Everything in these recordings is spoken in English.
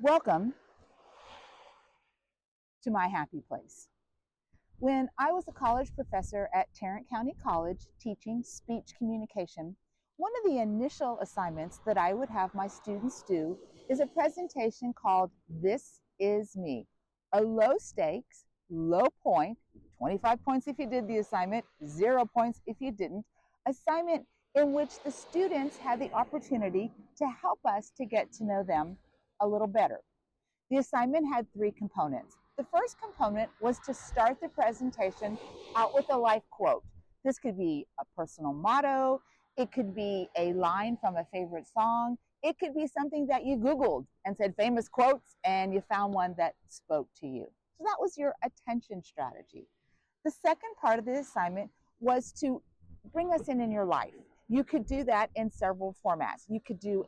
Welcome to my happy place. When I was a college professor at Tarrant County College teaching speech communication, one of the initial assignments that I would have my students do is a presentation called This Is Me, a low stakes, low point, 25 points if you did the assignment, 0 points if you didn't, assignment in which the students had the opportunity to help us to get to know them a little better. The assignment had three components. The first component was to start the presentation out with a life quote. This could be a personal motto, it could be a line from a favorite song, it could be something that you Googled and said famous quotes and you found one that spoke to you. So that was your attention strategy. The second part of the assignment was to bring us in your life. You could do that in several formats. You could do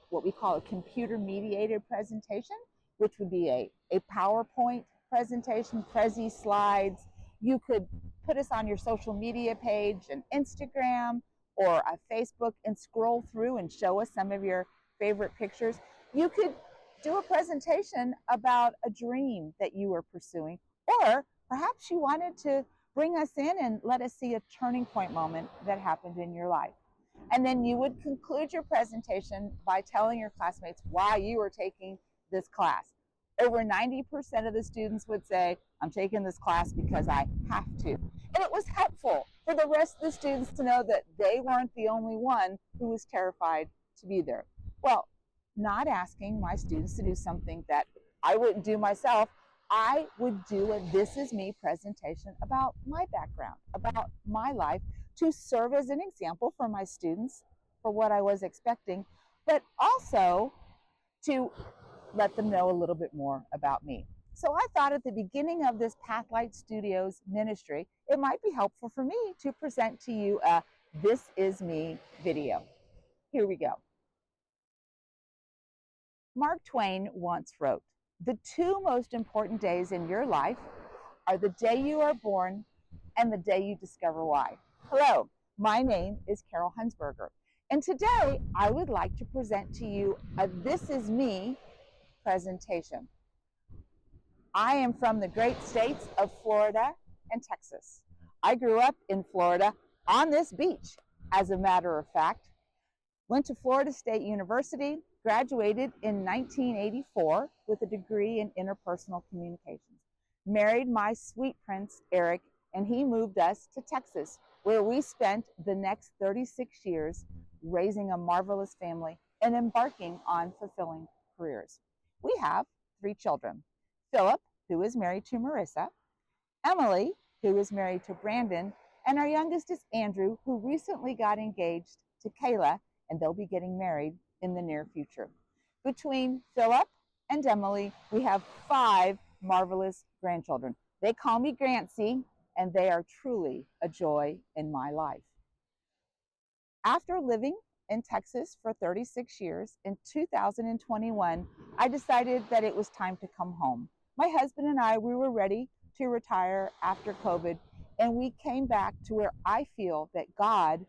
what we call a computer mediated presentation, which would be a PowerPoint presentation, Prezi slides. You could put us on your social media page, an Instagram or a Facebook, and scroll through and show us some of your favorite pictures. You could do a presentation about a dream that you were pursuing, or perhaps you wanted to bring us in and let us see a turning point moment that happened in your life. And then you would conclude your presentation by telling your classmates why you were taking this class. Over 90% of the students would say, I'm taking this class because I have to. And it was helpful for the rest of the students to know that they weren't the only one who was terrified to be there. Well, not asking my students to do something that I wouldn't do myself, I would do a This Is Me presentation about my background, about my life, to serve as an example for my students for what I was expecting, but also to let them know a little bit more about me. So I thought at the beginning of this Pathlight Studios ministry, it might be helpful for me to present to you a This Is Me video. Here we go. Mark Twain once wrote, "The two most important days in your life are the day you are born and the day you discover why." Hello, my name is Carol Hunsberger, and today I would like to present to you a This Is Me presentation. I am from the great states of Florida and Texas. I grew up in Florida on this beach, as a matter of fact. Went to Florida State University, graduated in 1984 with a degree in interpersonal communications. Married my sweet prince, Eric, and he moved us to Texas, where we spent the next 36 years raising a marvelous family and embarking on fulfilling careers. We have 3 children. Philip, who is married to Marissa, Emily, who is married to Brandon, and our youngest is Andrew, who recently got engaged to Kayla, and they'll be getting married in the near future. Between Philip and Emily, we have 5 marvelous grandchildren. They call me Grancy, and they are truly a joy in my life. After living in Texas for 36 years, in 2021, I decided that it was time to come home. My husband and I, we were ready to retire after COVID, and we came back to where I feel that God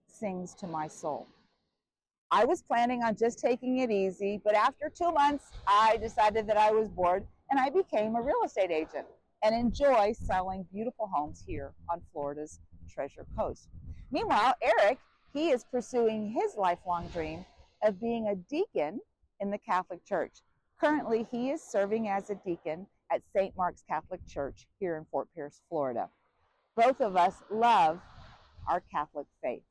sings to my soul. I was planning on just taking it easy, but after 2 months, I decided that I was bored, and I became a real estate agent and enjoy selling beautiful homes here on Florida's Treasure Coast. Meanwhile, Eric, he is pursuing his lifelong dream of being a deacon in the Catholic Church. Currently, he is serving as a deacon at St. Mark's Catholic Church here in Fort Pierce, Florida. Both of us love our Catholic faith.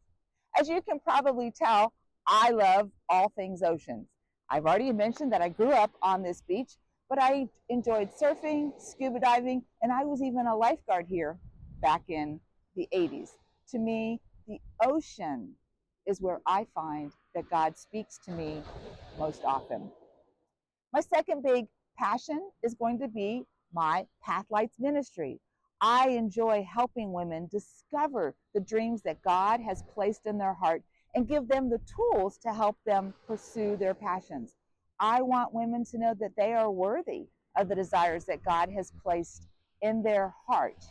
As you can probably tell, I love all things oceans. I've already mentioned that I grew up on this beach, but I enjoyed surfing, scuba diving, and I was even a lifeguard here back in the 80s. To me, the ocean is where I find that God speaks to me most often. My second big passion is going to be my Pathlights ministry. I enjoy helping women discover the dreams that God has placed in their heart and give them the tools to help them pursue their passions. I want women to know that they are worthy of the desires that God has placed in their heart.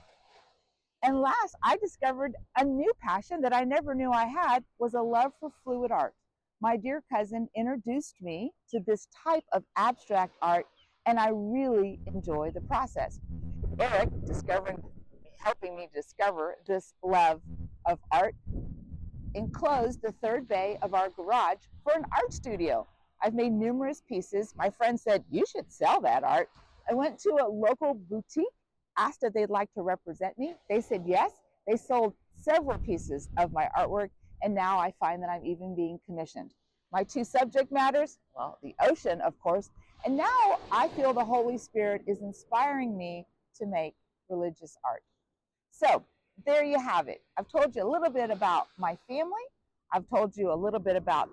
And last, I discovered a new passion that I never knew I had, was a love for fluid art. My dear cousin introduced me to this type of abstract art, and I really enjoy the process. Eric, helping me discover this love of art, enclosed the third bay of our garage for an art studio. I've made numerous pieces. My friend said, you should sell that art. I went to a local boutique, asked if they'd like to represent me. They said yes. They sold several pieces of my artwork, and now I find that I'm even being commissioned. My two subject matters, well, the ocean, of course, and now I feel the Holy Spirit is inspiring me to make religious art. So there you have it. I've told you a little bit about my family. I've told you a little bit about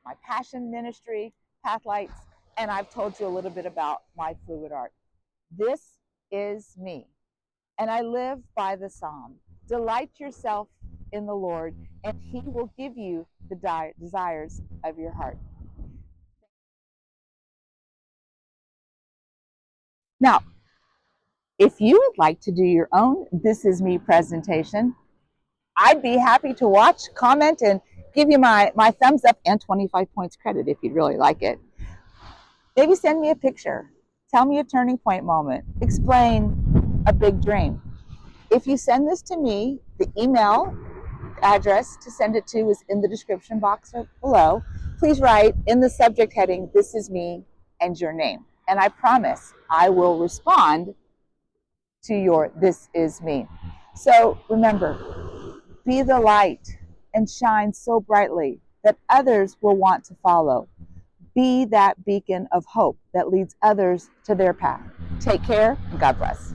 my passion ministry, Pathlights, and I've told you a little bit about my fluid art. This is me, and I live by the psalm. Delight yourself in the Lord, and he will give you the desires of your heart. Now, if you would like to do your own This Is Me presentation, I'd be happy to watch, comment, and give you my thumbs up and 25 points credit if you'd really like it. Maybe send me a picture. Tell me a turning point moment. Explain a big dream. If you send this to me, the email address to send it to is in the description box below. Please write in the subject heading, "This is me," and your name. And I promise I will respond to your "This is me." So remember, be the light and shine so brightly that others will want to follow. Be that beacon of hope that leads others to their path. Take care, and God bless.